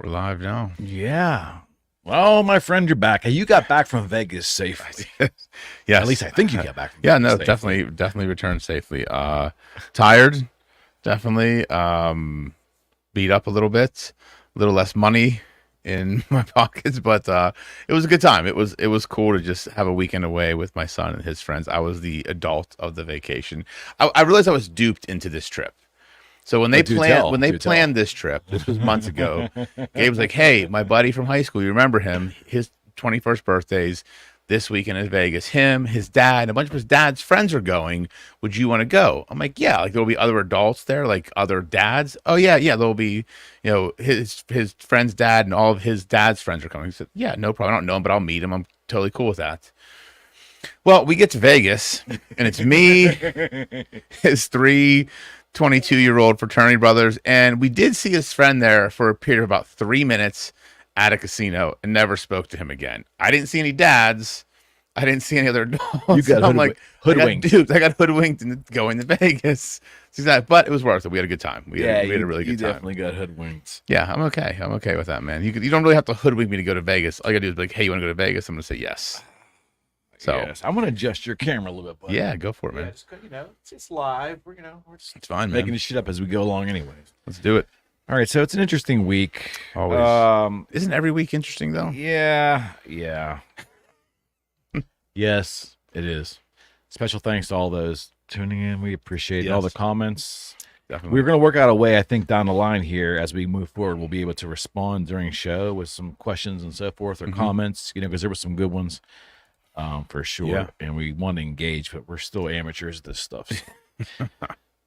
We're live now. Yeah. Well, my friend, you're back. Hey, you got back from Vegas safely. Yes. At least I think you got back from Yeah, Vegas no, safely. definitely returned safely. Tired, definitely. Beat up a little bit, a little less money in my pockets, but it was a good time. It was cool to just have a weekend away with my son and his friends. I was the adult of the vacation. I realized I was duped into this trip. So when they planned this trip, this was months ago. Gabe was like, "Hey, my buddy from high school, you remember him? His 21st birthday's this weekend in Vegas. Him, his dad, and a bunch of his dad's friends are going. Would you want to go?" I'm like, "Yeah." Like there'll be other adults there, like other dads. Oh yeah. There'll be, his friend's dad and all of his dad's friends are coming. He said, "Yeah, no problem. I don't know him, but I'll meet him. I'm totally cool with that." Well, we get to Vegas, and it's me, his three 22-year-old fraternity brothers, and we did see his friend there for a period of about 3 minutes at a casino and never spoke to him again. I didn't see any dads. I didn't see any other adults. You got hoodwinked. I got hoodwinked into going to Vegas. But it was worth it. We had a good time. We had a really good time. You definitely got hoodwinked. Yeah, I'm okay. I'm okay with that, man. You don't really have to hoodwink me to go to Vegas. All you got to do is be like, "Hey, you want to go to Vegas?" I'm going to say yes. So yes. I'm going to adjust your camera a little bit, buddy. Yeah, go for it, man. It's live. We're just It's fine, making man. this shit up as we go along anyways. Let's do it. All right, so it's an interesting week. Always. Isn't every week interesting, though? Yeah. Yes, it is. Special thanks to all those tuning in. We appreciate all the comments. Definitely. We're going to work out a way, I think, down the line here as we move forward. We'll be able to respond during show with some questions and so forth or comments, because there were some good ones for sure. Yeah. And we want to engage, but we're still amateurs at this stuff.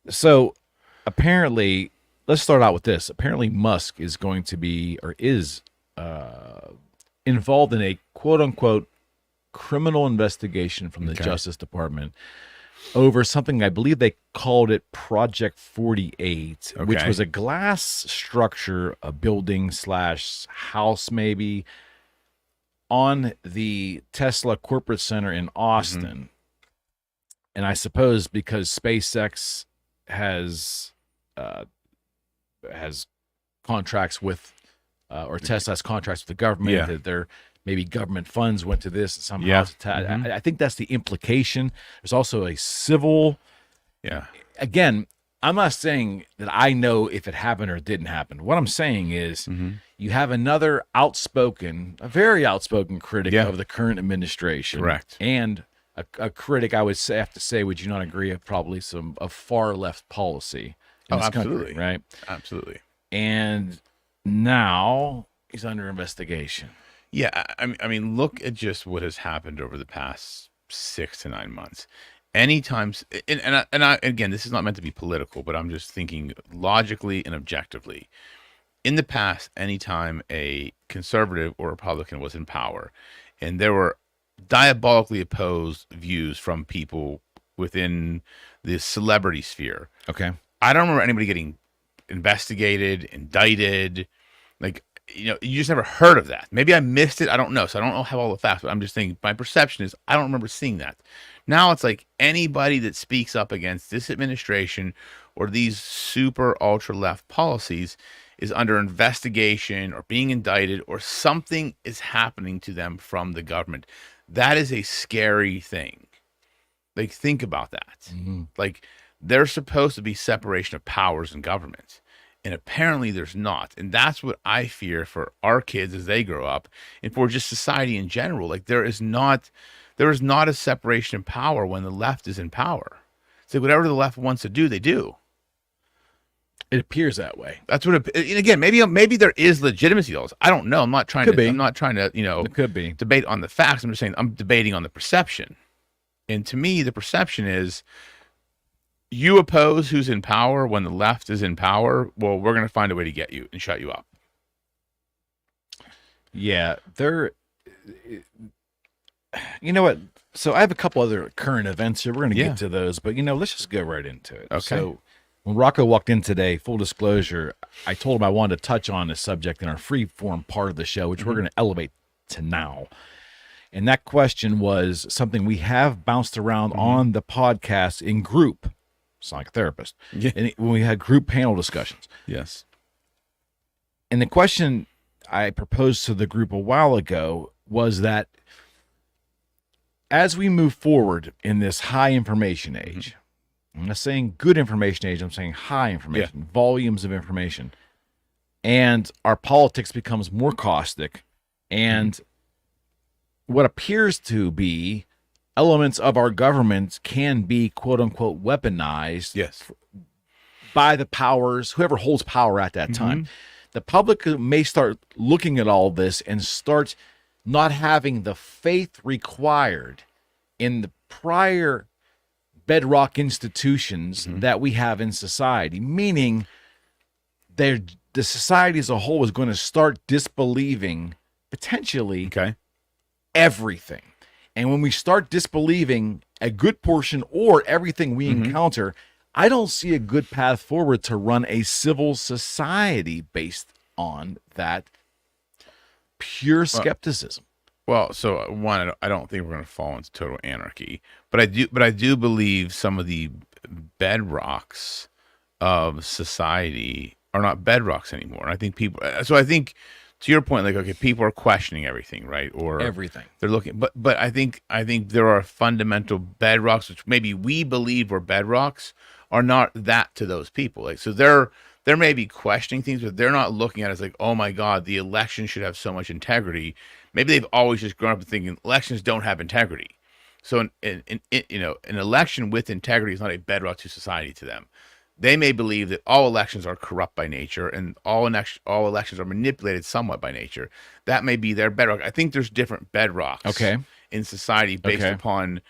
So apparently, let's start out with this. Apparently, Musk is going to be or is involved in a quote unquote criminal investigation from the Justice Department over something I believe they called it Project 48, which was a glass structure, a building / house maybe, on the Tesla corporate center in Austin. And I suppose because SpaceX has contracts with or Tesla has contracts with the government, that they're maybe government funds went to this somehow. I think that's the implication. There's also a civil. Yeah. Again, I'm not saying that I know if it happened or didn't happen. What I'm saying is you have another a very outspoken critic of the current administration. Correct. And a critic, I would have to say, would you not agree, of probably a far left policy in this country, right? Absolutely. And now he's under investigation. Yeah, I mean, look at just what has happened over the past 6 to 9 months. Anytime, and I, again, this is not meant to be political, but I'm just thinking logically and objectively. In the past, anytime a conservative or Republican was in power, and there were diabolically opposed views from people within the celebrity sphere. Okay. I don't remember anybody getting investigated, indicted, like. You just never heard of that. Maybe I missed it. I don't know. So I don't have all the facts, but I'm just thinking my perception is I don't remember seeing that. Now it's like anybody that speaks up against this administration or these super ultra left policies is under investigation or being indicted or something is happening to them from the government. That is a scary thing. Like, think about that. Like, there's supposed to be separation of powers in government. And apparently there's not. And that's what I fear for our kids as they grow up and for just society in general. Like there is not a separation of power when the left is in power. It's like whatever the left wants to do, they do. It appears that way. That's what and again, maybe there is legitimacy to this. I don't know. I'm not trying to It could be. debate on the facts. I'm just saying I'm debating on the perception. And to me, the perception is you oppose who's in power when the left is in power. Well, we're going to find a way to get you and shut you up. Yeah, you know what? So I have a couple other current events here. We're going to get to those, but let's just go right into it. Okay. So when Rocco walked in today, full disclosure, I told him I wanted to touch on this subject in our free form part of the show, which we're going to elevate to now. And that question was something we have bounced around on the podcast in group. It's like a therapist. Yeah. And when we had group panel discussions. Yes. And the question I proposed to the group a while ago was that as we move forward in this high information age, I'm not saying good information age, I'm saying high information, volumes of information, and our politics becomes more caustic, and what appears to be elements of our government can be quote unquote weaponized by the powers, whoever holds power at that time. The public may start looking at all this and start not having the faith required in the prior bedrock institutions that we have in society, meaning the society as a whole is going to start disbelieving potentially everything. And when we start disbelieving a good portion or everything we encounter, I don't see a good path forward to run a civil society based on that pure skepticism. Well, so one, I don't think we're going to fall into total anarchy, but I do believe some of the bedrocks of society are not bedrocks anymore. And I think I think to your point, like, okay, people are questioning everything, right? Or everything. They're looking, but I think there are fundamental bedrocks, which maybe we believe were bedrocks, are not that to those people. Like, so they're maybe questioning things, but they're not looking at it as like, oh my God, the election should have so much integrity. Maybe they've always just grown up thinking elections don't have integrity. So an election with integrity is not a bedrock to society to them. They may believe that all elections are corrupt by nature and all elections are manipulated somewhat by nature. That may be their bedrock. I think there's different bedrocks in society based upon,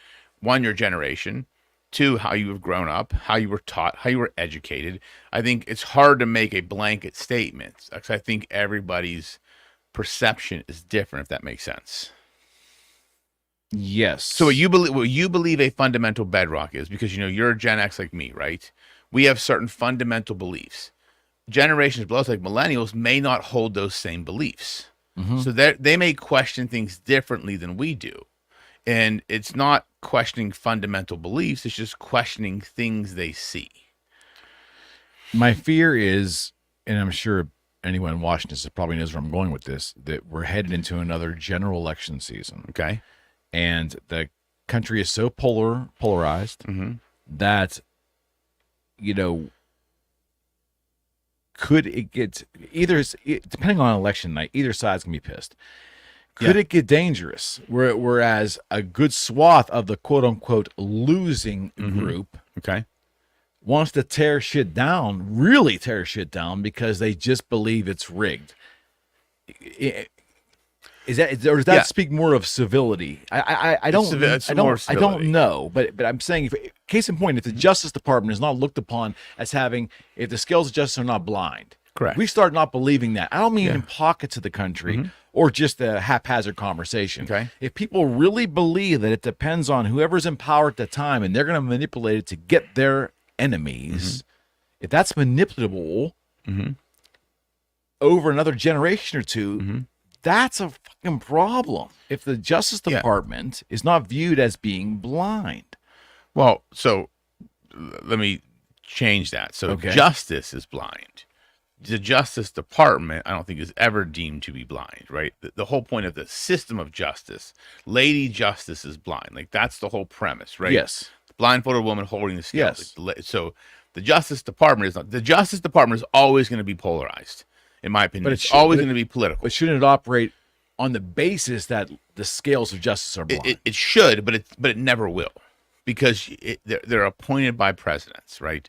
one, your generation, two, how you have grown up, how you were taught, how you were educated. I think it's hard to make a blanket statement because I think everybody's perception is different, if that makes sense. Yes. So what you believe a fundamental bedrock is, because you're a Gen X like me, right? We have certain fundamental beliefs. Generations below us, like millennials, may not hold those same beliefs. So they may question things differently than we do. And it's not questioning fundamental beliefs, it's just questioning things they see. My fear is, and I'm sure anyone watching this probably knows where I'm going with this, that we're headed into another general election season. Okay. And the country is so polarized that, could it get depending on election night, either side's gonna be pissed. Could it get dangerous? Whereas a good swath of the quote unquote losing group wants to tear shit down, really tear shit down, because they just believe it's rigged. Does that speak more of civility? I don't know, but I'm saying, case in point, if the Justice Department is not looked upon as having, if the scales of justice are not blind, correct, we start not believing that. I don't mean in pockets of the country or just a haphazard conversation. If people really believe that it depends on whoever's in power at the time and they're going to manipulate it to get their enemies, if that's manipulable over another generation or two, that's a fucking problem if the Justice Department is not viewed as being blind. Well, so let me change that. So justice is blind. The Justice Department, I don't think, is ever deemed to be blind, right? The whole point of the system of justice, Lady Justice is blind. Like, that's the whole premise, right? Yes. Blindfolded woman holding the scales. Yes. So the Justice Department is not. The Justice Department is always going to be polarized, in my opinion. But it's always going to be political. But shouldn't it operate on the basis that the scales of justice are blind? It should, but it never will, because they're appointed by presidents, right?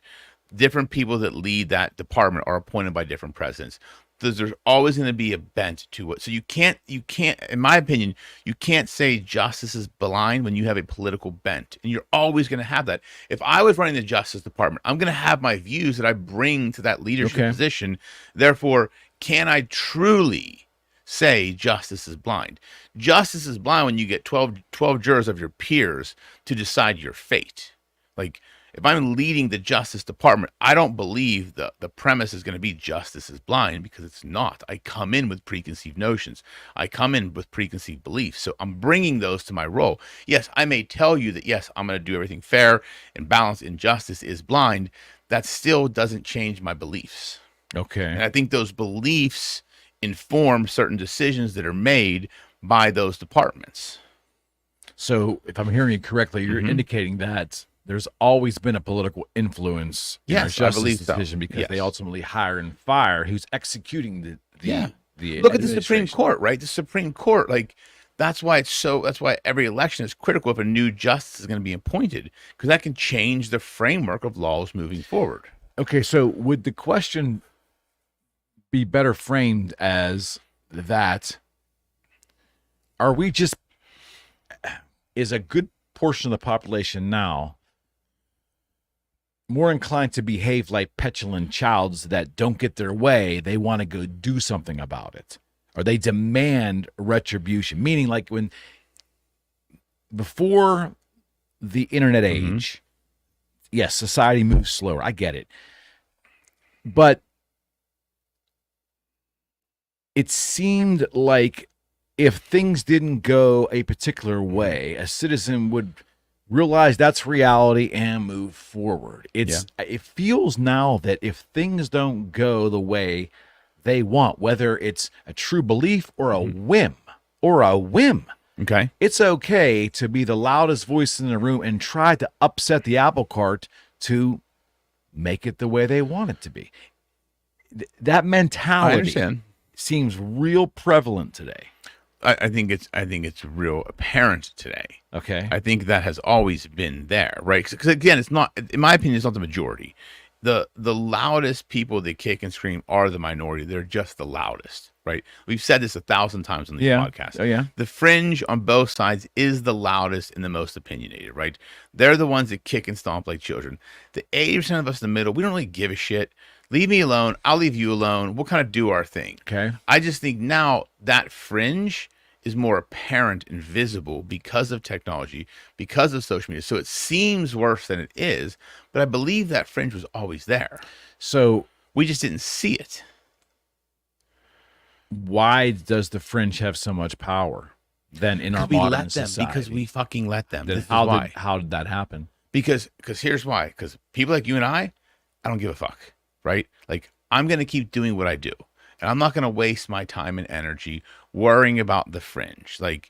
Different people that lead that department are appointed by different presidents. There's always going to be a bent to it. So you can't, in my opinion, you can't say justice is blind when you have a political bent, and you're always going to have that. If I was running the Justice Department, I'm going to have my views that I bring to that leadership position. Therefore, can I truly say justice is blind? Justice is blind when you get 12 jurors of your peers to decide your fate. Like, if I'm leading the Justice Department, I don't believe the premise is going to be justice is blind, because it's not. I come in with preconceived notions. I come in with preconceived beliefs. So I'm bringing those to my role. Yes, I may tell you that, yes, I'm going to do everything fair and balanced, and justice is blind. That still doesn't change my beliefs. Okay. And I think those beliefs inform certain decisions that are made by those departments. So if I'm hearing you correctly, you're indicating that there's always been a political influence in our justice decision because they ultimately hire and fire who's executing the look at the Supreme Court, right? The Supreme Court, like that's why every election is critical if a new justice is going to be appointed, because that can change the framework of laws moving forward. Okay, so would the question be better framed as that? Are we just, is a good portion of the population now more inclined to behave like petulant childs that don't get their way? They want to go do something about it, or they demand retribution, meaning like when before the internet age, yes, society moves slower. I get it. But it seemed like if things didn't go a particular way, a citizen would realize that's reality and move forward. It feels now that if things don't go the way they want, whether it's a true belief or a whim, Okay. it's okay to be the loudest voice in the room and try to upset the apple cart to make it the way they want it to be. That mentality seems real prevalent today. I think it's real apparent today. Okay. I think that has always been there, right? Because again, it's not, in my opinion, it's not the majority. The loudest people that kick and scream are the minority. They're just the loudest, right? We've said this 1,000 times on these podcasts. Oh yeah. The fringe on both sides is the loudest and the most opinionated, right? They're the ones that kick and stomp like children. The 80% of us in the middle, we don't really give a shit. Leave me alone. I'll leave you alone. We'll kind of do our thing. Okay. I just think now that fringe is more apparent and visible because of technology, because of social media. So it seems worse than it is, but I believe that fringe was always there. So we just didn't see it. Why does the fringe have so much power then in our modern society? Because we fucking let them. Then how did that happen? Because here's why. Because people like you and I don't give a fuck, right? Like, I'm going to keep doing what I do. And I'm not going to waste my time and energy worrying about the fringe. Like,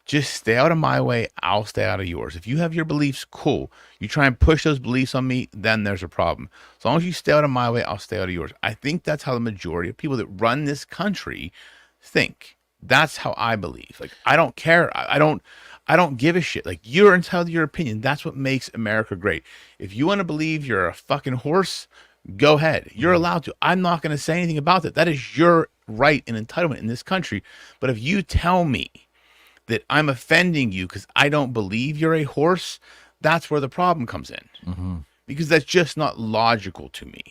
just stay out of my way. I'll stay out of yours. If you have your beliefs, cool. You try and push those beliefs on me, then there's a problem. As long as you stay out of my way, I'll stay out of yours. I think that's how the majority of people that run this country think. That's how I believe. Like, I don't care. I don't give a shit. Like, you're entitled to your opinion. That's what makes America great. If you want to believe you're a fucking horse, go ahead. You're allowed to. I'm not going to say anything about that. That is your right and entitlement in this country. But if you tell me that I'm offending you because I don't believe you're a horse, that's where the problem comes in. Because that's just not logical to me,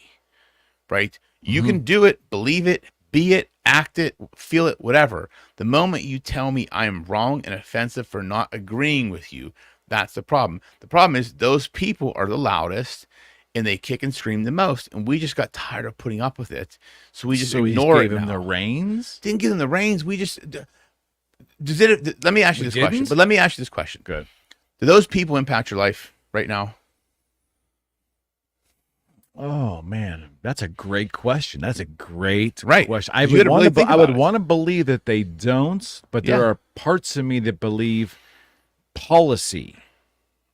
right? You can do it, believe it, be it, act it, feel it, whatever. The moment you tell me I am wrong and offensive for not agreeing with you, that's the problem. The problem is those people are the loudest and they kick and scream the most, and we just got tired of putting up with it, so we just ignore it. Gave them the reins? Didn't give them the reins. We just let me ask you this question. But let me ask you this question. Good. Do those people impact your life right now? Oh man, that's a great question. That's a great question. I would want to believe that they don't, but there are parts of me that believe policy,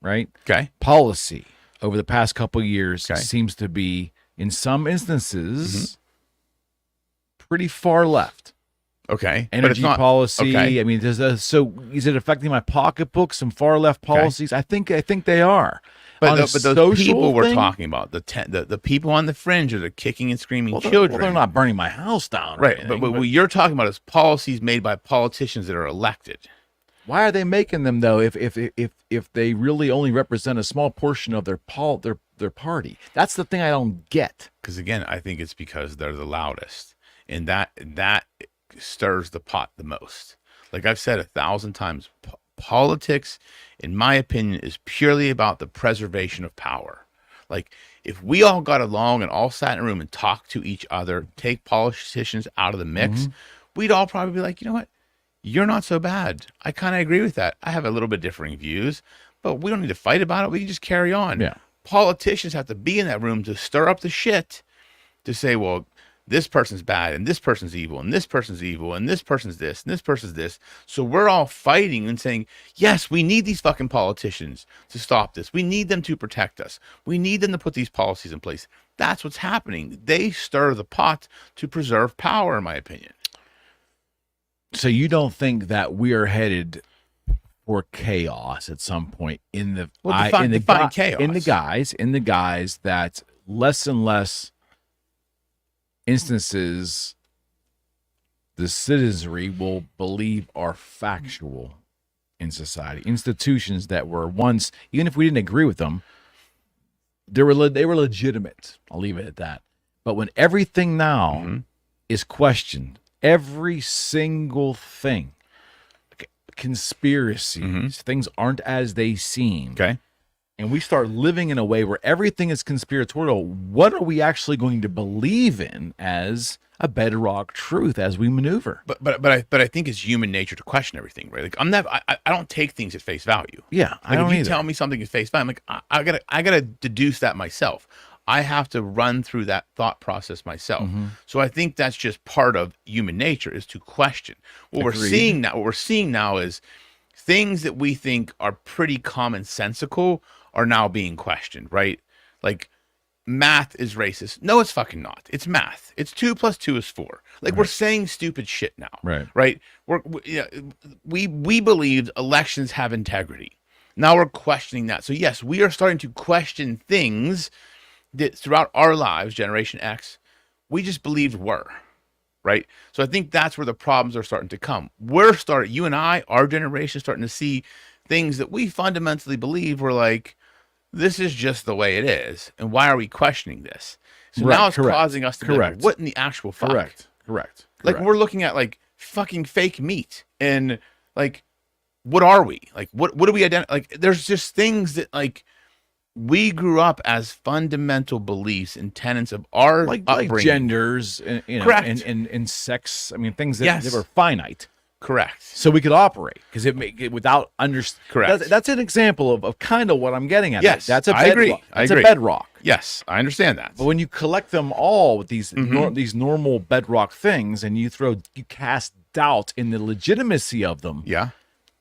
right? Okay. Policy over the past couple of years seems to be, in some instances, pretty far left. Okay. Energy policy. Okay. I mean, so is it affecting my pocketbook? Some far left policies? I think they are. But those people we're talking about, the people on the fringe are the kicking and screaming children. They're not burning my house down, right? But what you're talking about is policies made by politicians that are elected. Why are they making them though? If they really only represent a small portion of their party, that's the thing I don't get. Because again, I think it's because they're the loudest, and that stirs the pot the most. Like I've said 1,000 times, politics, in my opinion, is purely about the preservation of power. Like if we all got along and all sat in a room and talked to each other, take politicians out of the mix, we'd all probably be like, you know what? You're not so bad. I kind of agree with that. I have a little bit differing views, but we don't need to fight about it. We can just carry on. Yeah. Politicians have to be in that room to stir up the shit, to say, well, this person's bad and this person's evil and this person's evil and this person's this and this person's this. So we're all fighting and saying, yes, we need these fucking politicians to stop this. We need them to protect us. We need them to put these policies in place. That's what's happening. They stir the pot to preserve power, in my opinion. So you don't think that we are headed for chaos at some point in the chaos. in the guise that less and less instances the citizenry will believe are factual in society. Institutions that were once, even if we didn't agree with them, they were legitimate. I'll leave it at that. But when everything now is questioned, every single thing, conspiracies, things aren't as they seem. Okay. And we start living in a way where everything is conspiratorial. What are we actually going to believe in as a bedrock truth as we maneuver? But I think it's human nature to question everything, right? Like I don't take things at face value. Yeah, like if you tell me something at face value, I'm like I gotta deduce that myself. I have to run through that thought process myself. So I think that's just part of human nature, is to question. What we're seeing now is things that we think are pretty commonsensical are now being questioned, right? Like math is racist. No, it's fucking not. It's math. It's 2 + 2 is 4. Like we're saying stupid shit now, right? We believed elections have integrity. Now we're questioning that. So yes, we are starting to question things that throughout our lives, Generation X, we just believed were, right? So I think that's where the problems are starting to come. You and I, our generation, starting to see things that we fundamentally believe were like, this is just the way it is, and why are we questioning this? So now it's causing us to be like, what in the actual fuck? Correct. Like we're looking at like fucking fake meat, and like, what are we? Like, what do we identify? Like, there's just things that like we grew up as fundamental beliefs and tenets of our upbringing. Like genders, correct, and sex. I mean, things that were finite. Correct. So we could operate because it without correct. That's an example of kind of what I'm getting at. Yes, that's a bedrock. I agree. That's a bedrock. Yes, I understand that. But when you collect them all with these these normal bedrock things, and you cast doubt in the legitimacy of them,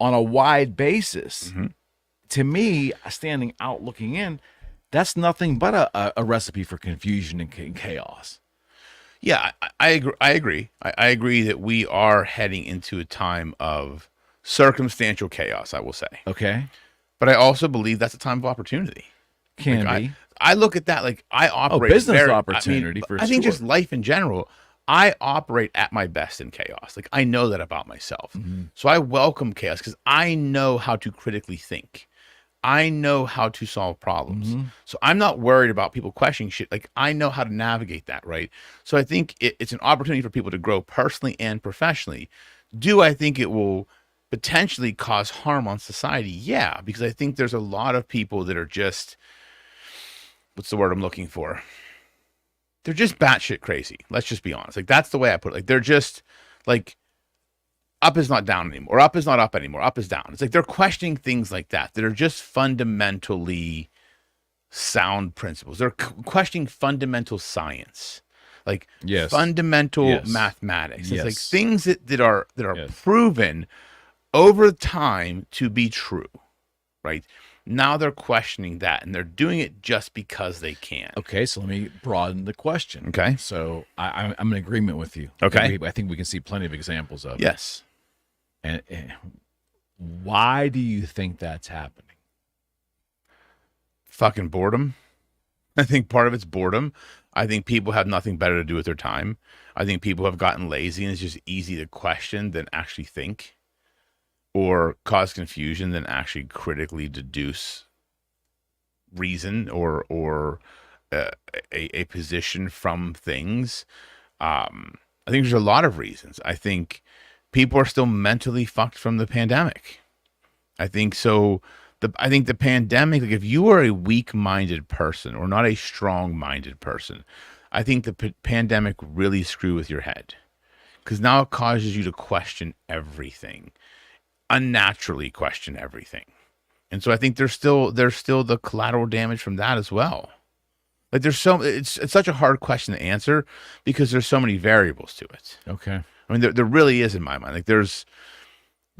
on a wide basis, to me, standing out looking in, that's nothing but a recipe for confusion and chaos. Yeah, I agree. I agree that we are heading into a time of circumstantial chaos, I will say. Okay. But I also believe that's a time of opportunity. Can be. I look at that like I operate business opportunity for sure. I think just life in general. I operate at my best in chaos. Like I know that about myself. So I welcome chaos because I know how to critically think. I know how to solve problems. So I'm not worried about people questioning shit. Like I know how to navigate that, right? So I think it's an opportunity for people to grow personally and professionally. Do I think it will potentially cause harm on society? Yeah, because I think there's a lot of people that are just, what's the word I'm looking for? They're just batshit crazy. Let's just be honest. Like that's the way I put it. Like they're just like, up is not down anymore. Or up is not up anymore. Up is down. It's like they're questioning things like that are just fundamentally sound principles. They're questioning fundamental science, like fundamental mathematics. It's like things that are proven over time to be true, right? Now they're questioning that, and they're doing it just because they can. Okay, so let me broaden the question. Okay. So I'm in agreement with you. Okay. I think we can see plenty of examples of it. Yes. And why do you think that's happening? Fucking boredom. I think part of it's boredom. I think people have nothing better to do with their time. I think people have gotten lazy, and it's just easy to question than actually think, or cause confusion than actually critically deduce reason or a position from things. I think there's a lot of reasons. I think people are still mentally fucked from the pandemic. I think so. I think the pandemic, like if you are a weak-minded person or not a strong-minded person, I think the pandemic really screwed with your head, because now it causes you to question everything, unnaturally question everything. And so I think there's still the collateral damage from that as well. Like it's such a hard question to answer because there's so many variables to it. Okay. I mean, there really is in my mind. Like there's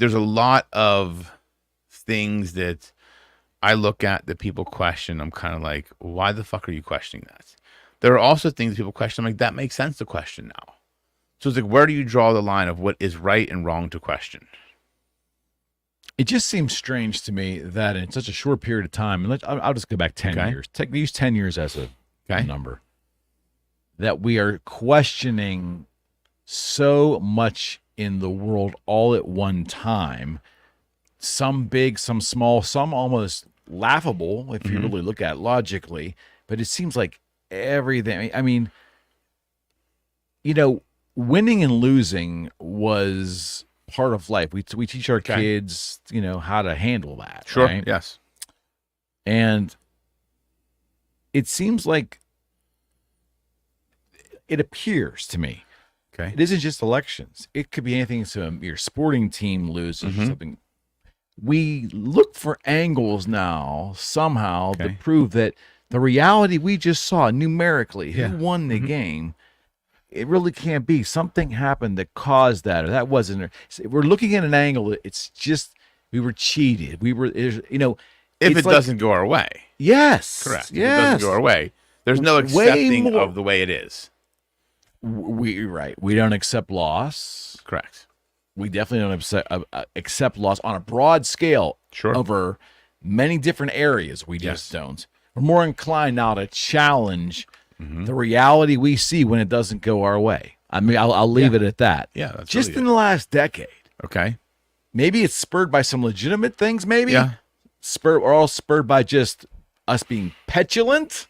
a lot of things that I look at that people question. I'm kind of like, why the fuck are you questioning that? There are also things that people question. I'm like, that makes sense to question now. So it's like, where do you draw the line of what is right and wrong to question? It just seems strange to me that in such a short period of time, and I'll just go back 10 years. Use 10 years as a number. That we are questioning so much in the world all at one time. Some big, some small, some almost laughable if you really look at it logically. But it seems like everything. I mean, winning and losing was part of life. We teach our kids, how to handle that. Sure. Right? Yes. And it seems like it appears to me. Okay. It isn't just elections. It could be anything. So your sporting team loses or something. We look for angles now somehow to prove that the reality we just saw numerically, who won the game, it really can't be. Something happened that caused that, or that wasn't. We're looking at an angle. It's just we were cheated. We were, if it doesn't go our way. Yes. Correct. Yes. If it doesn't go our way, there's no accepting of the way it is. We don't accept loss. Correct. We definitely don't accept loss on a broad scale over many different areas. We just don't. We're more inclined now to challenge the reality we see when it doesn't go our way. I mean, I'll leave it at that. Yeah, that's just really in the last decade. Okay. Maybe it's spurred by some legitimate things. Maybe we're all spurred by just us being petulant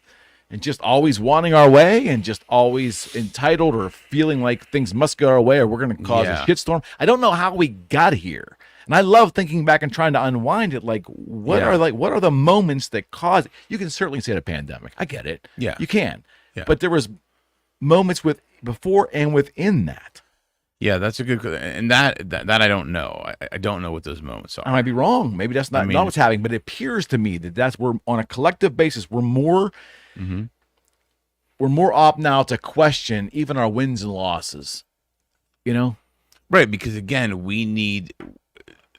and just always wanting our way and just always entitled or feeling like things must go our way or we're going to cause a shitstorm. I don't know how we got here. And I love thinking back and trying to unwind it. Like, what are the moments that cause it? You can certainly say the pandemic. I get it. Yeah. You can. Yeah. But there was moments before and within that. Yeah, that's a good, and that I don't know. I don't know what those moments are. I might be wrong. Maybe that's not what's happening, but it appears to me that we're on a collective basis. We're more apt now to question even our wins and losses. Right? Because again, we need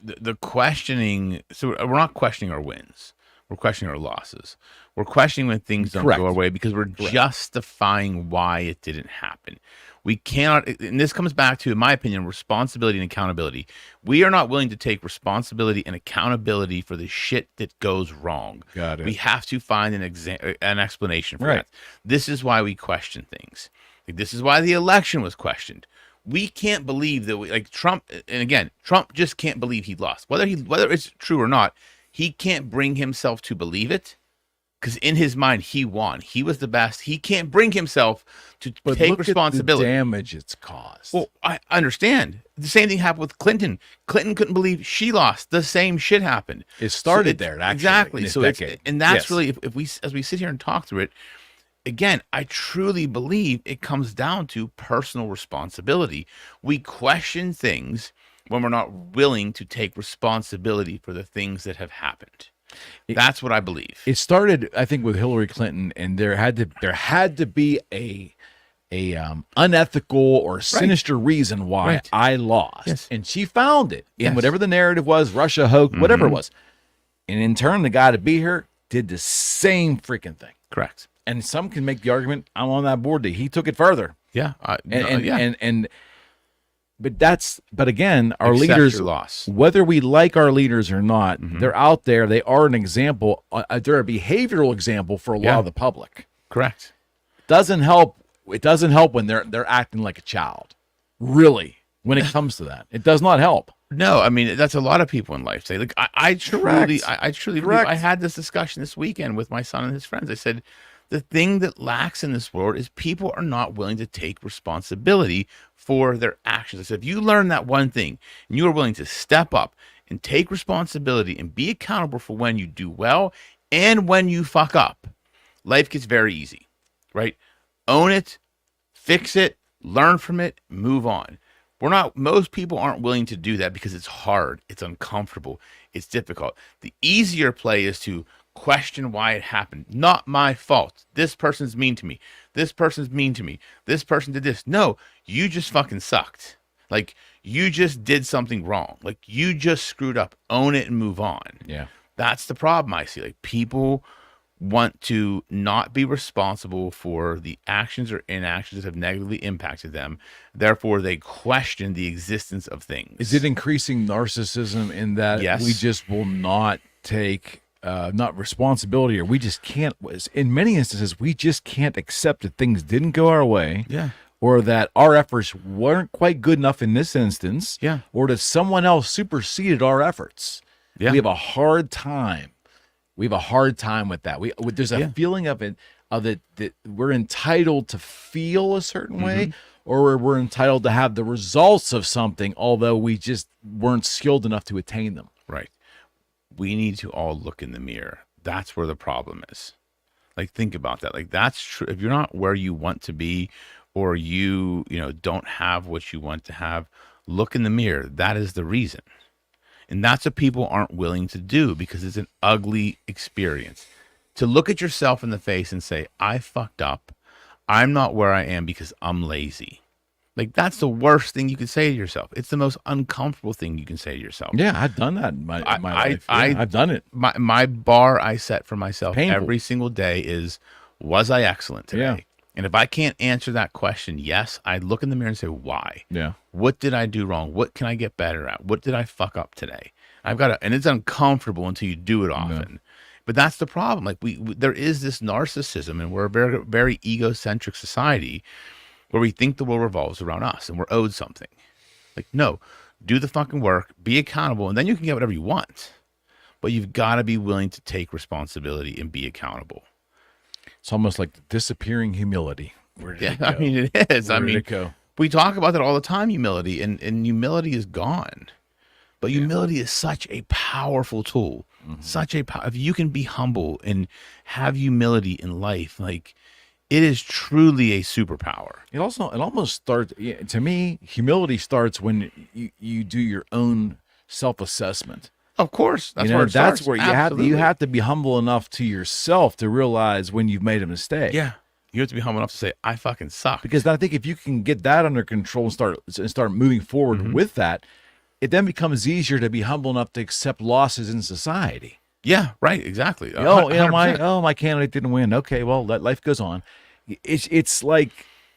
the questioning. So we're not questioning our wins. We're questioning our losses. We're questioning when things don't go our way because we're justifying why it didn't happen. We cannot, and this comes back to, in my opinion, responsibility and accountability. We are not willing to take responsibility and accountability for the shit that goes wrong. Got it. We have to find an explanation for that. This is why we question things. This is why the election was questioned. We can't believe that Trump, and again, Trump just can't believe he lost. Whether it's true or not, he can't bring himself to believe it. Because in his mind, he won. He was the best. He can't bring himself to take responsibility. At the damage it's caused. Well, I understand. The same thing happened with Clinton. Clinton couldn't believe she lost. The same shit happened. It started there, actually. Exactly. So that's really, if we, as we sit here and talk through it, again, I truly believe it comes down to personal responsibility. We question things when we're not willing to take responsibility for the things that have happened. That's what I believe. It started, I think, with Hillary Clinton, and there had to be a unethical or sinister reason why I lost, and she found it in whatever the narrative was, Russia hoax, whatever it was, and in turn, the guy to beat her did the same freaking thing. Correct. And some can make the argument, I'm on that board. He took it further. Yeah. But again, our leaders, whether we like our leaders or not, they're out there. They are an example. They're a behavioral example for a lot of the public. Correct. It doesn't help when they're acting like a child. Really, when it comes to that, it does not help. No, I mean that's a lot of people in life say. Like I truly believe. I had this discussion this weekend with my son and his friends. I said, the thing that lacks in this world is people are not willing to take responsibility for their actions. I said, if you learn that one thing and you are willing to step up and take responsibility and be accountable for when you do well and when you fuck up, life gets very easy, right? Own it, fix it, learn from it, move on. Most people aren't willing to do that because it's hard, it's uncomfortable, it's difficult. The easier play is to question why it happened. Not my fault. This person's mean to me. This person's mean to me. This person did this. No, you just fucking sucked. Like, you just did something wrong. Like, you just screwed up. Own it and move on. Yeah. That's the problem I see. Like, people want to not be responsible for the actions or inactions that have negatively impacted them. Therefore, they question the existence of things. Is it increasing narcissism in that we just will not take not responsibility, or we just can't, in many instances, we just can't accept that things didn't go our way. Yeah. Or that our efforts weren't quite good enough in this instance. Yeah. Or that someone else superseded our efforts. Yeah. We have a hard time. With that. There's a feeling of it that we're entitled to feel a certain way, or we're entitled to have the results of something, although we just weren't skilled enough to attain them. Right. We need to all look in the mirror. That's where the problem is. Like, think about that. Like, that's true. If you're not where you want to be, or you don't have what you want to have, look in the mirror. That is the reason. And that's what people aren't willing to do, because it's an ugly experience. To look at yourself in the face and say, I fucked up. I'm not where I am because I'm lazy. Like, that's the worst thing you can say to yourself. It's the most uncomfortable thing you can say to yourself. Yeah, I've done that in my life. I've done it. My bar I set for myself Painful. every single day is, was I excellent today? Yeah. And if I can't answer that question, yes, I look in the mirror and say, why? Yeah. What did I do wrong? What can I get better at? What did I fuck up today? And it's uncomfortable until you do it often. Yeah. But that's the problem. Like, there is this narcissism, and we're a very, very egocentric society where we think the world revolves around us and we're owed something. Like, no, do the fucking work, be accountable, and then you can get whatever you want. But you've got to be willing to take responsibility and be accountable. It's almost like the disappearing humility. Where did it go? I mean, it is. Where did it go? We talk about that all the time, humility, and humility is gone. But humility is such a powerful tool. If you can be humble and have humility in life, like, it is truly a superpower. It almost starts, to me, humility starts when you do your own self-assessment. Of course. That's where it starts. That's where you have to be humble enough to yourself to realize when you've made a mistake. Yeah. You have to be humble enough to say, I fucking suck. Because I think if you can get that under control and start moving forward with that, it then becomes easier to be humble enough to accept losses in society. Yeah, right, exactly. My candidate didn't win. Okay, well, life goes on. It's like,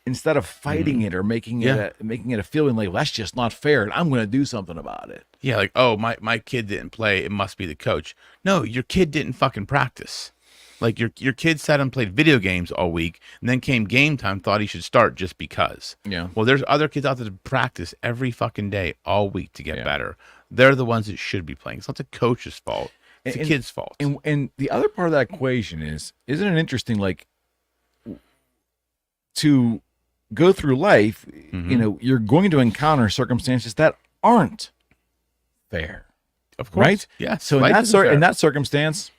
instead of fighting it or making it a feeling like, well, that's just not fair, and I'm going to do something about it. Yeah, like, oh, my kid didn't play, it must be the coach. No, your kid didn't fucking practice. Like, your kid sat and played video games all week, and then came game time, thought he should start just because. Yeah. Well, there's other kids out there that practice every fucking day, all week to get better. They're the ones that should be playing. It's not the coach's fault. It's the kid's fault. And the other part of that equation isn't it interesting, like, to go through life, you're going to encounter circumstances that aren't fair. Of course. Right? Yeah. So in that circumstance,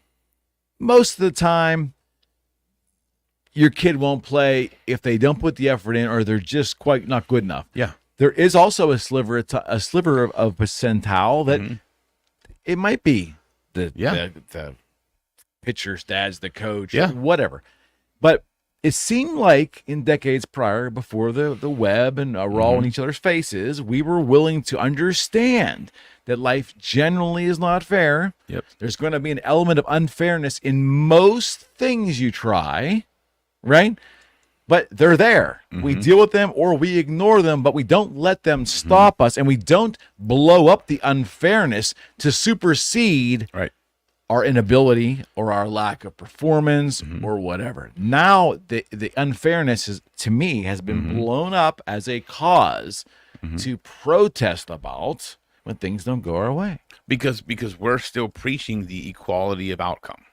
most of the time, your kid won't play if they don't put the effort in, or they're just quite not good enough. Yeah. There is also a sliver of percentile that it might be the pitcher's dad's the coach, whatever. But it seemed like in decades prior, before the web and we're all in each other's faces, we were willing to understand that life generally is not fair. Yep. There's going to be an element of unfairness in most things you try, right? But they're there. We deal with them or we ignore them, but we don't let them stop us, and we don't blow up the unfairness to supersede our inability or our lack of performance or whatever. Now, the unfairness to me has been blown up as a cause to protest about when things don't go our way. Because we're still preaching the equality of outcome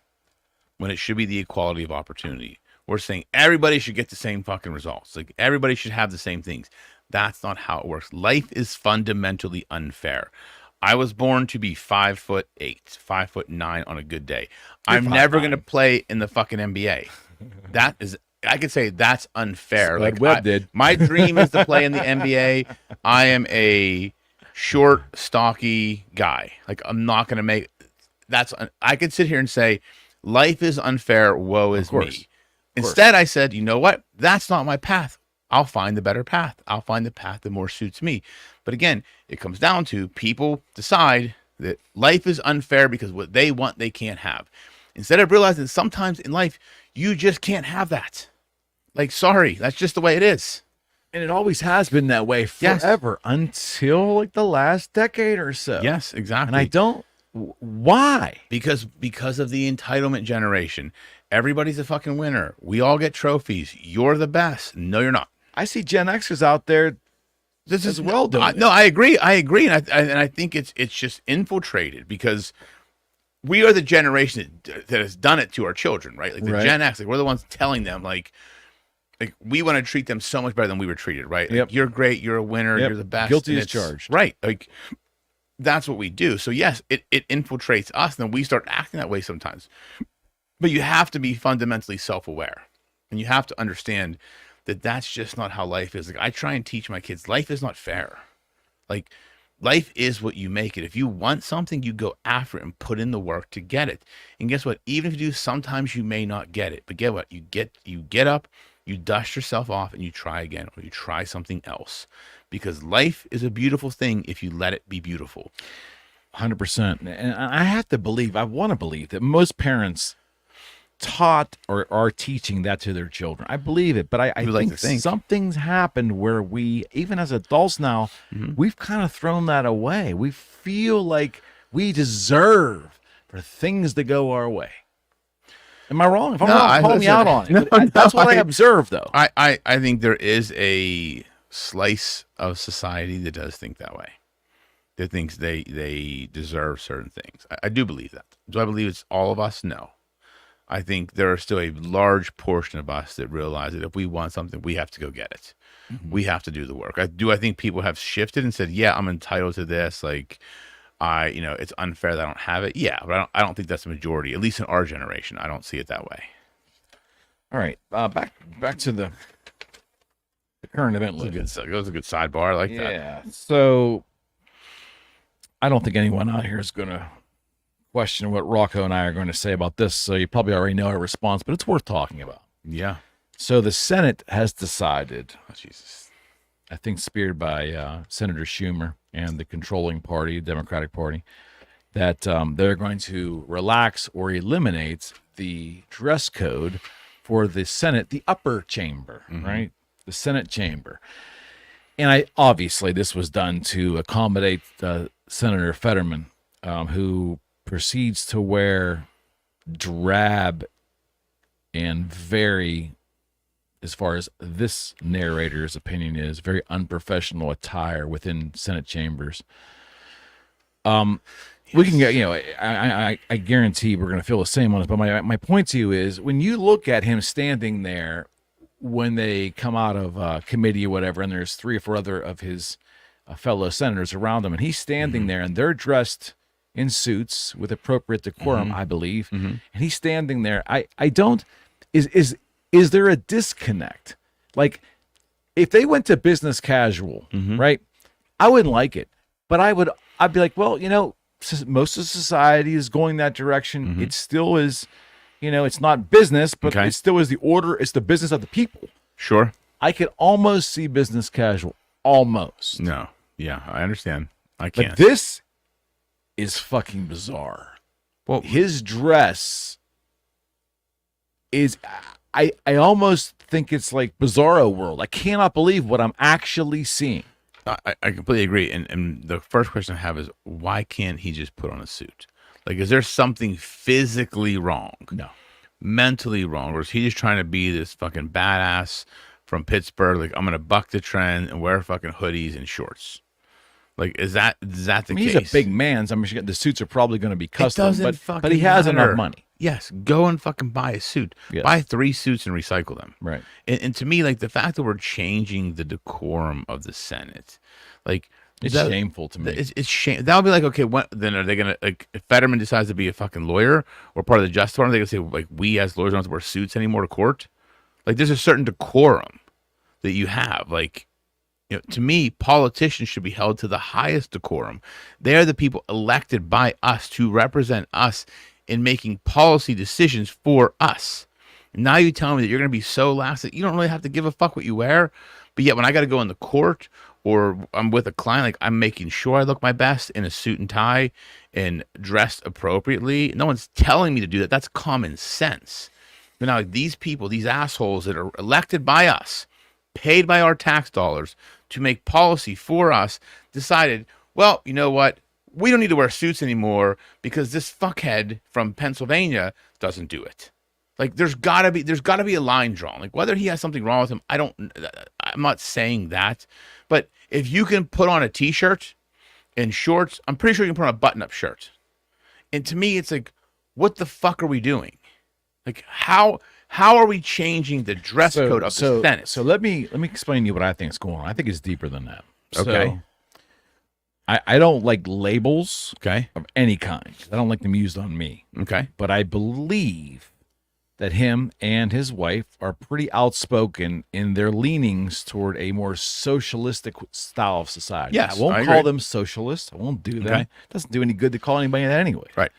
when it should be the equality of opportunity. We're saying everybody should get the same fucking results. Like, everybody should have the same things. That's not how it works. Life is fundamentally unfair. I was born to be 5'8", 5'9" on a good day. I'm never going to play in the fucking NBA. That is, I could say that's unfair. Like Webb did. My dream is to play in the NBA. I am a short, stocky guy. Like, I'm not going to make. I could sit here and say Life is unfair. Woe is me. Instead, I said, you know what? That's not my path. I'll find the better path. I'll find the path that more suits me. But again, it comes down to people decide that life is unfair because what they want, they can't have. Instead of realizing that sometimes in life, you just can't have that. Like, sorry, that's just the way it is. And it always has been that way forever until like the last decade or so. Yes, exactly. And I don't, why? Because of the entitlement generation. Everybody's a fucking winner. We all get trophies. You're the best. No, you're not. I see Gen Xers out there this as is well doing it. No, I agree. And I think it's just infiltrated because we are the generation that has done it to our children, right? Like the Gen X, like we're the ones telling them like we want to treat them so much better than we were treated, right? Like, you're great, you're a winner, you're the best. Guilty as charged. Right. Like that's what we do. So yes, it infiltrates us, and then we start acting that way sometimes. But you have to be fundamentally self-aware, and you have to understand that that's just not how life is. Like I try and teach my kids, life is not fair. Like life is what you make it. If you want something, you go after it and put in the work to get it. And guess what? Even if you do, sometimes you may not get it. But get what? You get up, you dust yourself off, and you try again, or you try something else. Because life is a beautiful thing if you let it be beautiful. 100%. And I want to believe that most parents taught or are teaching that to their children. I believe it, but I think something's happened where we, even as adults now, we've kind of thrown that away. We feel like we deserve for things to go our way. Am I wrong? If I'm wrong, call me out on it. That's what I observe, though. I think there is a slice of society that does think that way. That thinks they deserve certain things. I do believe that. Do I believe it's all of us? No. I think there are still a large portion of us that realize that if we want something, we have to go get it. We have to do the work. I think people have shifted and said, yeah, I'm entitled to this. Like it's unfair that I don't have it. Yeah, but I don't think that's the majority, at least in our generation. I don't see it that way. All right. Back to the current event list. That was a good sidebar. I like that. Yeah. So I don't think anyone out here is going to question what Rocco and I are going to say about this, so you probably already know our response, but it's worth talking about. Yeah. So the Senate has decided, Jesus, I think speared by Senator Schumer and the controlling party, Democratic Party, that they're going to relax or eliminate the dress code for the Senate, the upper chamber, right? The Senate chamber. And obviously this was done to accommodate Senator Fetterman, who proceeds to wear drab and very, as far as this narrator's opinion is, very unprofessional attire within Senate chambers. We can get, I guarantee we're going to feel the same on this, but my point to you is when you look at him standing there when they come out of committee or whatever, and there's 3 or 4 other of his fellow senators around him, and he's standing there and they're dressed in suits with appropriate decorum, I believe. And he's standing there. I don't, is there a disconnect? Like if they went to business casual, right? I wouldn't like it, but I'd be like, well, most of society is going that direction. It still is, it's not business, but it still is the order. It's the business of the people. Sure. I could almost see business casual. Almost. No. Yeah, I understand. I can't. But this is fucking bizarre. Well, his dress is, I almost think it's like Bizarro World. I cannot believe what I'm actually seeing. I completely agree. And the first question I have is, why can't he just put on a suit? Like, is there something physically wrong? No. Mentally wrong? Or is he just trying to be this fucking badass from Pittsburgh? Like, I'm going to buck the trend and wear fucking hoodies and shorts. Like, is that the case? He's a big man. So the suits are probably going to be custom, but he has enough money. Yes, go and fucking buy a suit. Yes. Buy 3 suits and recycle them. Right. And to me, like the fact that we're changing the decorum of the Senate, like it's shameful to me. It's shame. That would be like, okay, then are they gonna, like, if Fetterman decides to be a fucking lawyer or part of the Justice Department, they gonna say, like, we as lawyers don't have to wear suits anymore to court? Like, there's a certain decorum that you have. Like, to me, politicians should be held to the highest decorum. They are the people elected by us to represent us in making policy decisions for us. Now you tell me that you're going to be so lax that you don't really have to give a fuck what you wear. But yet when I got to go in the court or I'm with a client, like I'm making sure I look my best in a suit and tie and dressed appropriately. No one's telling me to do that. That's common sense. But now like, these people, these assholes that are elected by us, paid by our tax dollars to make policy for us, decided, well, you know what? We don't need to wear suits anymore because this fuckhead from Pennsylvania doesn't do it. Like there's gotta be a line drawn. Like whether he has something wrong with him, I'm not saying that. But if you can put on a t-shirt and shorts, I'm pretty sure you can put on a button-up shirt. And to me, it's like, what the fuck are we doing? Like how are we changing the dress code of the Senate? So let me explain to you what I think is going on. I think it's deeper than that. Okay. I don't like labels Okay. of any kind. I don't like them used on me. Okay. But I believe that him and his wife are pretty outspoken in their leanings toward a more socialistic style of society. Yes, I won't I call agree. them socialists. I won't do that. Okay. It doesn't do any good to call anybody that anyway. Right.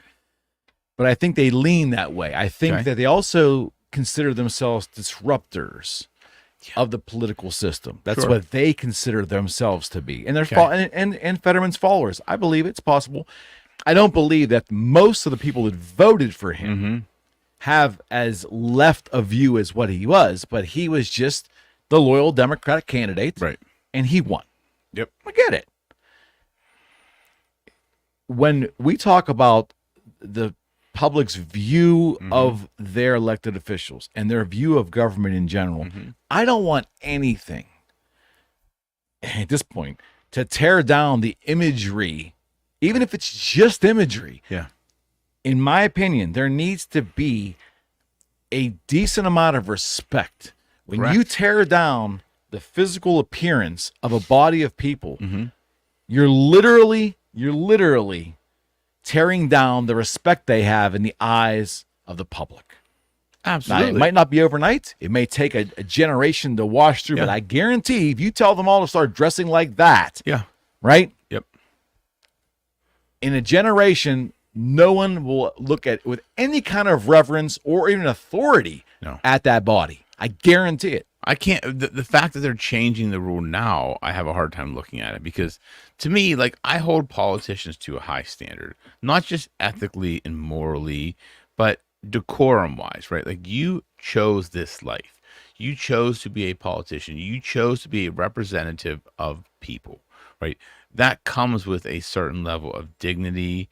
But I think they lean that way. I think Okay. that they also consider themselves disruptors of the political system. That's Sure. what they consider themselves to be. And they're Okay. and Fetterman's followers. I believe it's possible. I don't believe that most of the people that voted for him have as left a view as what he was, but he was just the loyal Democratic candidate. Right. And he won. Yep. I get it. When we talk about the public's view of their elected officials and their view of government in general, I don't want anything at this point to tear down the imagery, even if it's just imagery. Yeah. In my opinion, there needs to be a decent amount of respect. When you Correct. tear down the physical appearance of a body of people, you're literally tearing down the respect they have in the eyes of the public. Now, Absolutely. it might not be overnight. It may take a generation to wash through, Yeah. but I guarantee if you tell them all to start dressing like that, Yeah. right? Yep. In a generation, no one will look at with any kind of reverence or even authority No. at that body. I guarantee it. I can't. The fact that they're changing the rule now, I have a hard time looking at it because, to me, like I hold politicians to a high standard, not just ethically and morally, but decorum-wise, right? Like you chose this life, you chose to be a politician, you chose to be a representative of people, right? That comes with a certain level of dignity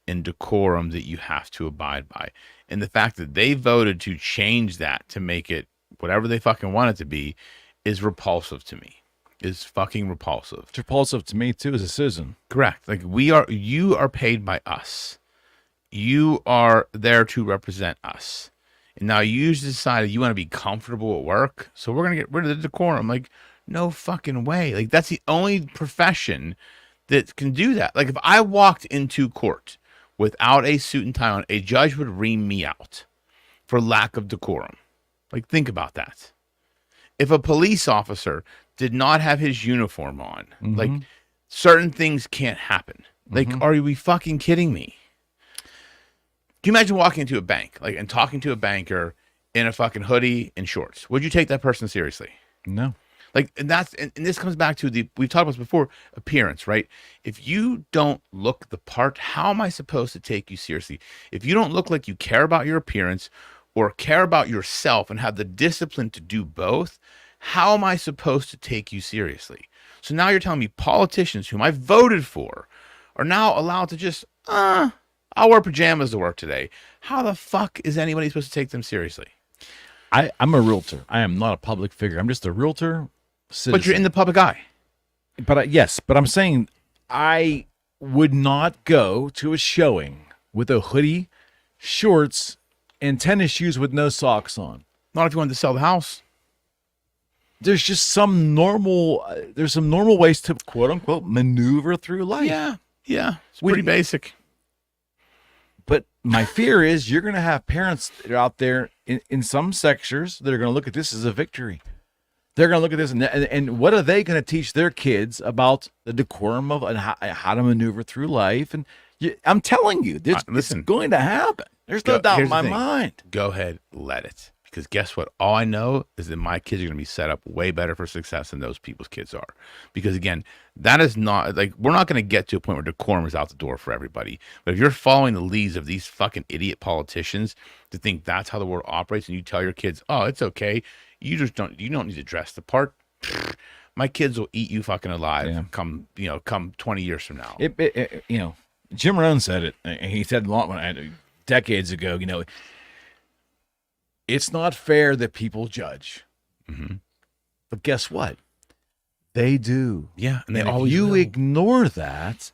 and decorum that you have to abide by, and the fact that they voted to change that to make it whatever they fucking want it to be is repulsive to me. Is fucking repulsive. It's repulsive to me too as a citizen. Correct. Like you are paid by us. You are there to represent us. And now you just decided you want to be comfortable at work, so we're gonna get rid of the decorum. Like, no fucking way. Like that's the only profession that can do that. Like if I walked into court without a suit and tie on, a judge would ream me out for lack of decorum. Like, think about that. If a police officer did not have his uniform on, like, certain things can't happen. Like, are we fucking kidding me? Can you imagine walking into a bank, like, and talking to a banker in a fucking hoodie and shorts? Would you take that person seriously? No. Like, and this comes back to we've talked about this before, appearance, right? If you don't look the part, how am I supposed to take you seriously? If you don't look like you care about your appearance or care about yourself and have the discipline to do both, how am I supposed to take you seriously? So now you're telling me politicians whom I voted for are now allowed to just, I'll wear pajamas to work today. How the fuck is anybody supposed to take them seriously? I'm a realtor. I am not a public figure. I'm just a realtor citizen. But you're in the public eye. But yes, but I'm saying I would not go to a showing with a hoodie, shorts, and tennis shoes with no socks on. Not if you wanted to sell the house. There's just some normal ways to quote unquote maneuver through life. Yeah. It's pretty basic. But my fear is you're going to have parents that are out there in some sectors that are going to look at this as a victory. They're going to look at this, and what are they going to teach their kids about the decorum of and how to maneuver through life? And I'm telling you, it's going to happen. There's no doubt in my mind. Go ahead, let it. Because guess what? All I know is that my kids are going to be set up way better for success than those people's kids are. Because again, that is not like, we're not going to get to a point where decorum is out the door for everybody. But if you're following the leads of these fucking idiot politicians to think that's how the world operates, and you tell your kids, oh, it's okay, you don't need to dress the part. My kids will eat you fucking alive come 20 years from now. Jim Rohn said it, and he said decades ago, it's not fair that people judge. Mm-hmm. But guess what? They do. Yeah, and if you ignore that,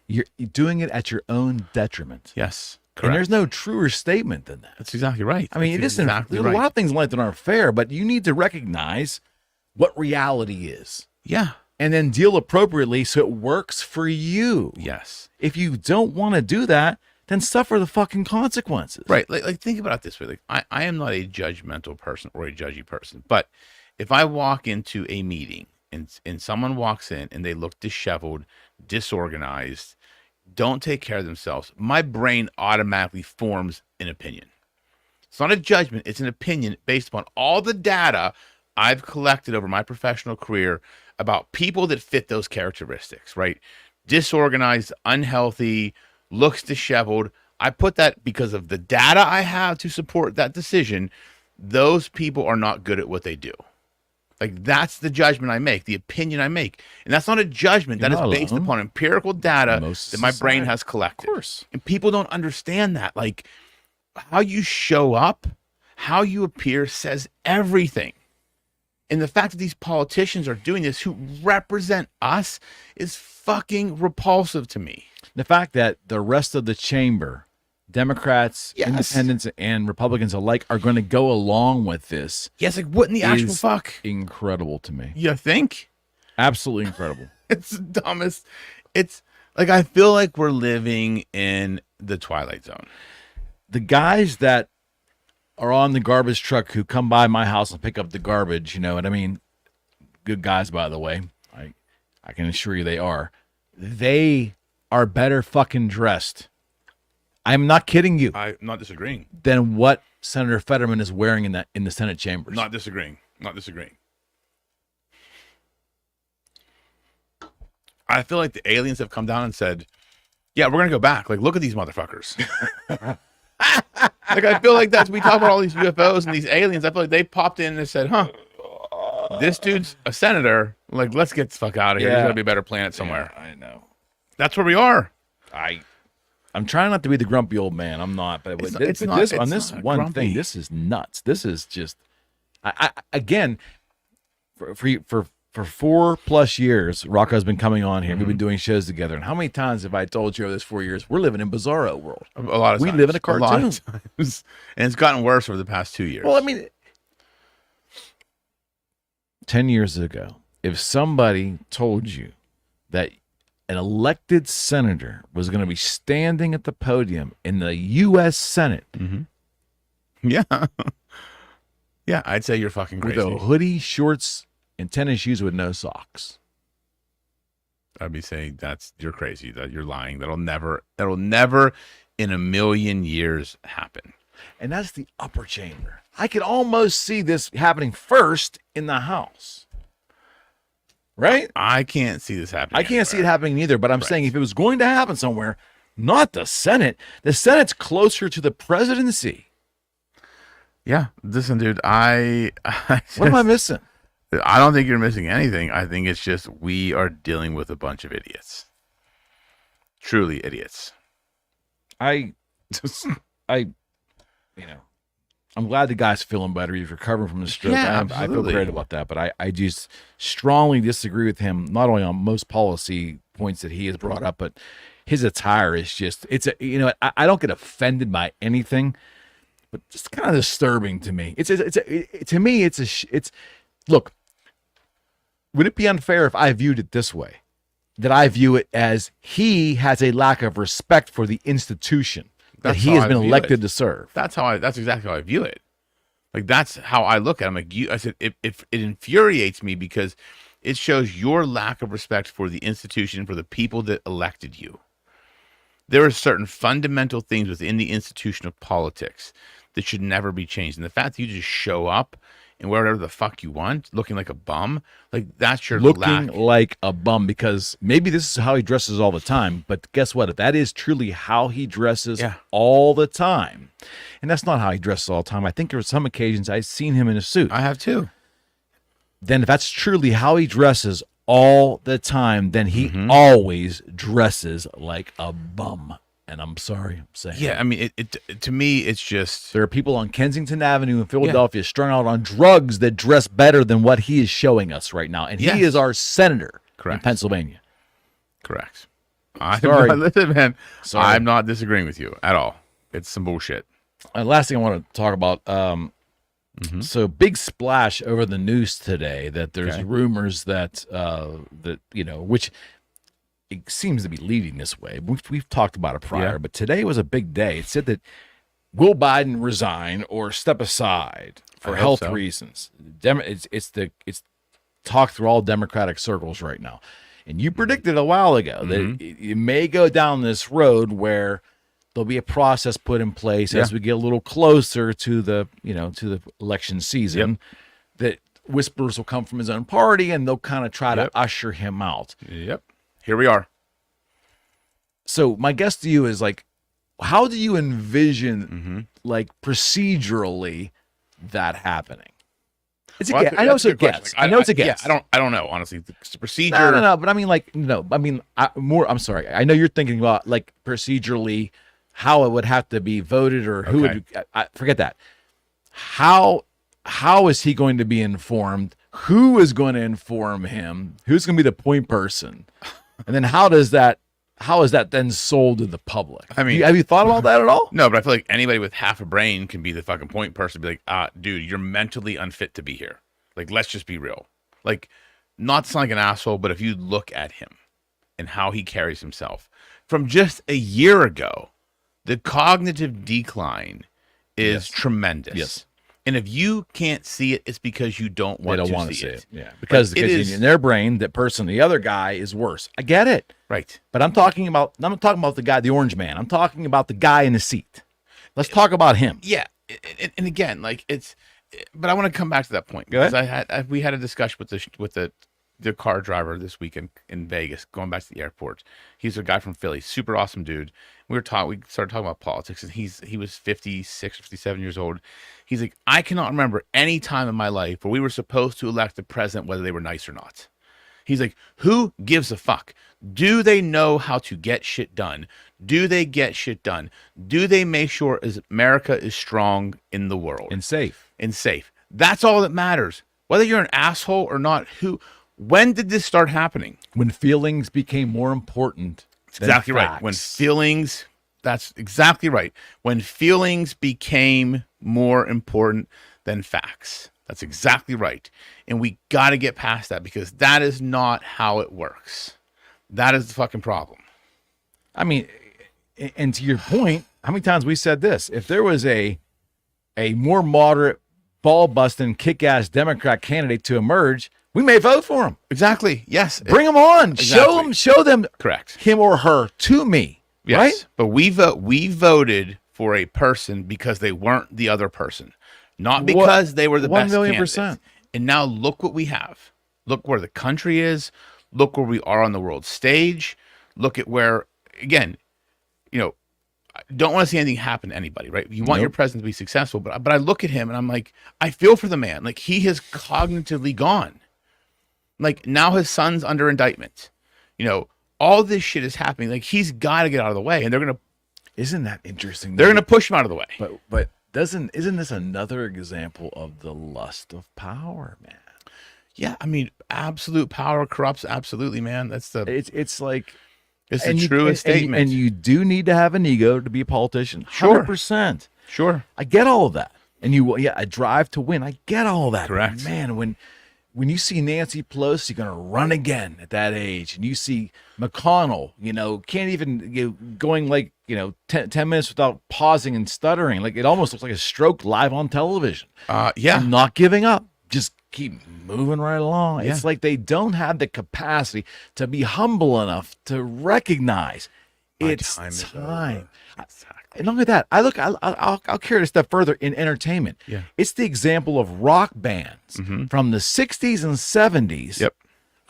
you're doing it at your own detriment. Yes, correct. And there's no truer statement than that. That's exactly right. I mean, there's a lot of things in life that aren't fair, but you need to recognize what reality is. Yeah. And then deal appropriately so it works for you. Yes. If you don't want to do that, then suffer the fucking consequences. Right. Like think about it this way. Like I am not a judgmental person or a judgy person, but if I walk into a meeting and someone walks in and they look disheveled, disorganized, don't take care of themselves, my brain automatically forms an opinion. It's not a judgment. It's an opinion based upon all the data I've collected over my professional career about people that fit those characteristics, right? Disorganized, unhealthy, looks disheveled. I put that because of the data I have to support that decision. Those people are not good at what they do. Like, that's the judgment I make, the opinion I make. And that's not a judgment. That is based upon empirical data that my brain has collected. Of course. And people don't understand that. Like, how you show up, how you appear says everything. And the fact that these politicians are doing this who represent us is fucking repulsive to me. The fact that the rest of the chamber, Democrats, independents, and Republicans alike, are going to go along with this. Yes, like what in the actual fuck? Incredible to me. You think? Absolutely incredible. It's the dumbest. It's like, I feel like we're living in the Twilight Zone. The guys that are on the garbage truck who come by my house and pick up the garbage, you know what I mean? Good guys, by the way. I can assure you they are. They are better fucking dressed. I'm not kidding you. I'm not disagreeing. Than what Senator Fetterman is wearing in the Senate chambers. Not disagreeing. Not disagreeing. I feel like the aliens have come down and said, yeah, we're going to go back. Like, look at these motherfuckers. Like, I feel like we talk about all these UFOs and these aliens. I feel like they popped in and said, huh, this dude's a senator. Like, let's get the fuck out of here. There's got to be a better planet somewhere. Yeah, I know. That's where we are. I'm trying not to be the grumpy old man. I'm not. But on this one thing, this is nuts. This is just, again, for 4+ years, Rocco's been coming on here. Mm-hmm. We've been doing shows together. And how many times have I told you over this 4 years, we're living in bizarro world? A lot of times. We live in a cartoon. A lot of times. And it's gotten worse over the past 2 years. Well, I mean, 10 years ago, if somebody told you that an elected senator was going to be standing at the podium in the U.S. Senate. Mm-hmm. Yeah. Yeah, I'd say you're fucking crazy. With a hoodie, shorts, and tennis shoes with no socks. I'd be saying you're crazy, that you're lying. That'll never in a million years happen. And that's the upper chamber. I could almost see this happening first in the House. Right? I can't see this happening. I can't see it happening either, but I'm saying if it was going to happen somewhere, not the Senate. The Senate's closer to the presidency. Yeah. Listen, dude, what am I missing? I don't think you're missing anything. I think it's just we are dealing with a bunch of idiots. Truly idiots. I'm glad the guy's feeling better. He's recovering from the stroke. Yeah, I feel great about that, but I just strongly disagree with him, not only on most policy points that he has brought up, but his attire is just, I don't get offended by anything, but it's kind of disturbing to me. Look, would it be unfair if I viewed it this way? That I view it as he has a lack of respect for the institution that he has been elected to serve. That's exactly how I view it. Like, that's how I look at it. I'm like, I said, it infuriates me because it shows your lack of respect for the institution, for the people that elected you. There are certain fundamental things within the institution of politics that should never be changed. And the fact that you just show up and wear whatever the fuck you want, looking like a bum, like, that's your looking like a bum, because maybe this is how he dresses all the time, but guess what? If that is truly how he dresses all the time, and that's not how he dresses all the time. I think there were some occasions I've seen him in a suit. I have too. Then if that's truly how he dresses all the time, then he always dresses like a bum. And I'm sorry I'm saying. Yeah, I mean, it to me, it's just... There are people on Kensington Avenue in Philadelphia strung out on drugs that dress better than what he is showing us right now. And he is our senator in Pennsylvania. Correct. Sorry. Listen, man, I'm not disagreeing with you at all. It's some bullshit. Last thing I want to talk about, so big splash over the news today that there's rumors that, which... it seems to be leading this way. We've talked about it prior, but today was a big day. It said that will Biden resign or step aside for health reasons? It's talked through all Democratic circles right now. And you predicted a while ago that it may go down this road where there'll be a process put in place as we get a little closer to the election season that whispers will come from his own party and they'll kind of try to usher him out. Yep. Here we are. So my guess to you is, like, how do you envision, like, procedurally that happening? It's a guess. I know it's a guess. I know it's a guess. Yeah, I don't know, honestly. The procedure. No. But I mean, I'm sorry. I know you're thinking about, like, procedurally how it would have to be voted or who would. Forget that. How is he going to be informed? Who is going to inform him? Who's going to be the point person? And then how is that then sold to the public? I mean, have you thought about that at all? No, but I feel like anybody with half a brain can be the fucking point person. Be like, dude, you're mentally unfit to be here. Like, let's just be real. Like, not to sound like an asshole, but if you look at him and how he carries himself from just a year ago, the cognitive decline is tremendous. Yes. And if you can't see it, it's because you don't want to see it. Yeah, because in their brain, the other guy is worse. I get it. Right. But I'm not talking about the guy, the orange man. I'm talking about the guy in the seat. Let's talk about him. Yeah. And again, like, but I want to come back to that point. Go ahead. Because we had a discussion with the car driver this weekend in Vegas, going back to the airport. He's a guy from Philly, super awesome dude. We started talking about politics, and he was 56 or 57 years old. He's like, I cannot remember any time in my life where we were supposed to elect a president, whether they were nice or not. He's like, who gives a fuck? Do they know how to get shit done? Do they get shit done? Do they make sure America is strong in the world? And safe. That's all that matters. Whether you're an asshole or not, when did this start happening? When feelings became more important than exactly facts. Right. That's exactly right. When feelings became more important than facts. That's exactly right. And we got to get past that, because that is not how it works. That is the fucking problem. I mean, and to your point, how many times we said this? If there was a more moderate, ball-busting, kick-ass Democrat candidate to emerge, we may vote for him. Exactly. Yes. Bring him on. Exactly. Show them. Correct. Him or her to me. Yes. Right? But we voted for a person because they weren't the other person, not because they were the best 1,000,000%. And now look what we have. Look where the country is. Look where we are on the world stage. Look at where, again, I don't want to see anything happen to anybody, right? You want your president to be successful, but I look at him and I'm like, I feel for the man. Like, he has cognitively gone. Like, now his son's under indictment. All this shit is happening. Like, he's got to get out of the way, and they're gonna. Isn't that interesting? They're gonna push him out of the way. But isn't this another example of the lust of power, man? Yeah, I mean, absolute power corrupts. Absolutely, man. It's the truest statement. And you do need to have an ego to be a politician. 100%. Sure. I get all of that. And a drive to win. I get all that. Correct. Man, when you see Nancy Pelosi going to run again at that age, and you see McConnell, can't even going like 10 minutes without pausing and stuttering, like it almost looks like a stroke live on television. Yeah, and not giving up, just keep moving right along. Yeah. It's like they don't have the capacity to be humble enough to recognize it's time. Exactly. And look at that. I'll carry it a step further in entertainment. Yeah. It's the example of rock bands from the 60s and 70s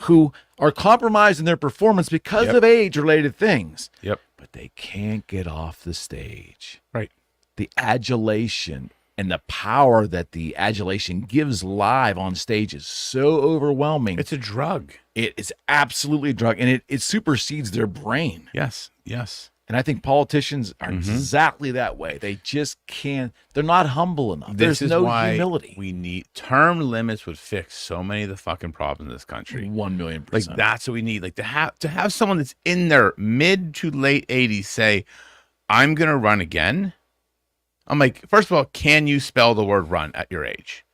who are compromised in their performance because of age-related things. Yep. But they can't get off the stage. Right. The adulation and the power that the adulation gives live on stage is so overwhelming. It's a drug. It is absolutely a drug, and it supersedes their brain. Yes. Yes. And I think politicians are exactly that way. They just can't. They're not humble enough. There's no humility. We need term limits would fix so many of the fucking problems in this country. 1,000,000%. Like that's what we need. Like to have someone that's in their mid to late 80s say, "I'm gonna run again." I'm like, first of all, can you spell the word run at your age?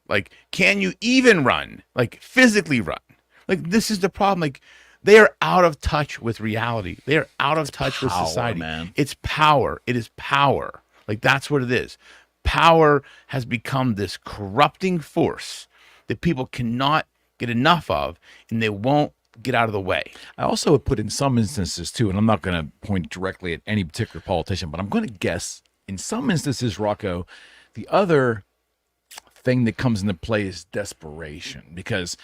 Like, can you even run? Like physically run? Like this is the problem. Like they are out of touch with reality. They are out of touch with society. Man. It's power. It is power. Like that's what it is. Power has become this corrupting force that people cannot get enough of, and they won't get out of the way. I also would put in some instances too, and I'm not going to point directly at any particular politician, but I'm going to guess in some instances, Rocco, the other thing that comes into play is desperation, because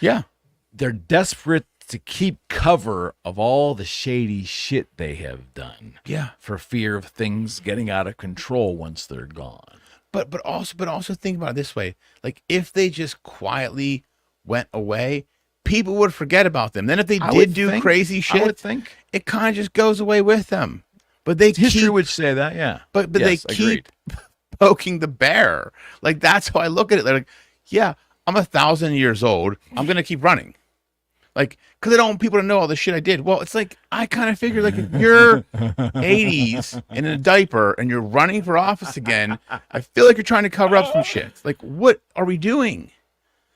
they're desperate to keep cover of all the shady shit they have done. Yeah. For fear of things getting out of control once they're gone. But also think about it this way. Like if they just quietly went away, people would forget about them. Then if they did do crazy shit, I would think it kind of just goes away with them. But history would say that, yeah. But yes, they keep poking the bear. Like that's how I look at it. They're like, yeah, I'm 1,000 years old. I'm gonna keep running. Like, because I don't want people to know all the shit I did. Well, it's like, I kind of figure, like, if you're 80s and in a diaper and you're running for office again, I feel like you're trying to cover up some shit. Like, what are we doing?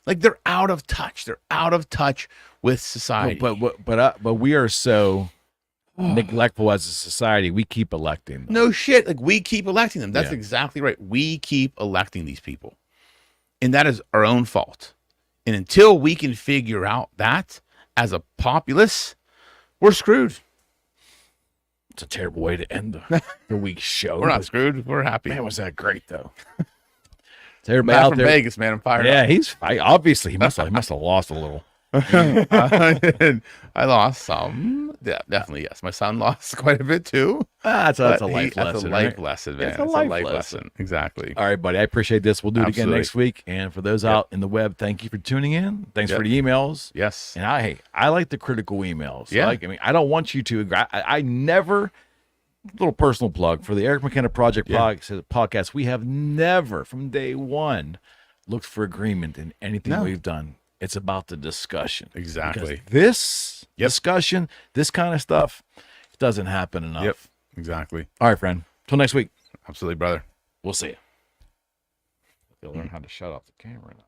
Like, they're out of touch. They're out of touch with society. But we are so neglectful as a society. We keep electing them. No shit. Like, we keep electing them. That's exactly right. We keep electing these people. And that is our own fault. And until we can figure out that, as a populace, we're screwed. It's a terrible way to end the week's show. We're not screwed. We're happy. Man, was that great though? To everybody Matt out from there, Vegas, man, I'm fired up. Yeah, he's obviously he must have lost a little. I lost some. Yeah, definitely. Yes, my son lost quite a bit too. That's a life lesson. That's a life lesson, man. It's a life lesson. Exactly. All right, buddy. I appreciate this. We'll do it again next week. And for those out in the web, thank you for tuning in. Thanks for the emails. Yes. And I like the critical emails. Yeah. I don't want you to. I never. Little personal plug for the Eric McKenna Project podcast. We have never, from day one, looked for agreement in anything we've done. It's about the discussion. Exactly. Because this discussion, this kind of stuff, it doesn't happen enough. Yep. Exactly. All right, friend. Till next week. Absolutely, brother. We'll see you. You'll learn how to shut off the camera now.